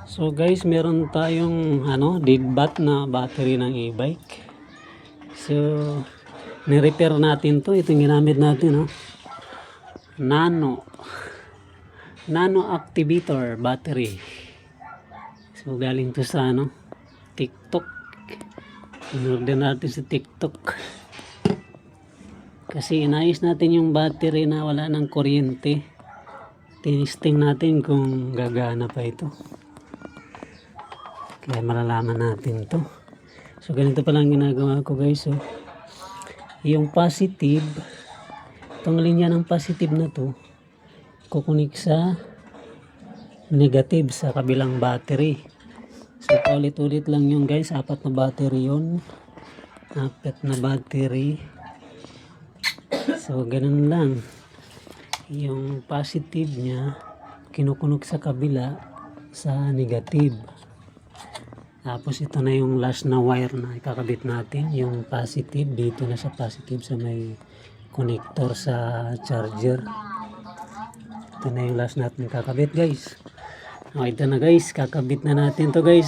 So guys, meron tayong deadbat na battery ng e-bike. So ni-repair natin to. Itong ginamit natin, Nano activator battery. So galing to sa TikTok. In-order natin sa TikTok. Kasi inayos natin yung battery na wala ng kuryente. Tinisting natin kung gagana pa ito. Kaya malalaman natin to. So ganito pa lang ginagawa ko guys. So, yung positive, itong linya ng positive na to, kukunik sa negative sa kabilang battery. So paulit-ulit lang yung guys. 4 na battery yun. 4 na battery. So ganun lang. Yung positive nya kinukunog sa kabila sa negative. Tapos ito na yung last na wire na ikakabit natin, yung positive dito na sa positive sa may connector sa charger. Ito na yung last natin kakabit guys. Ito na guys, kakabit na natin to guys .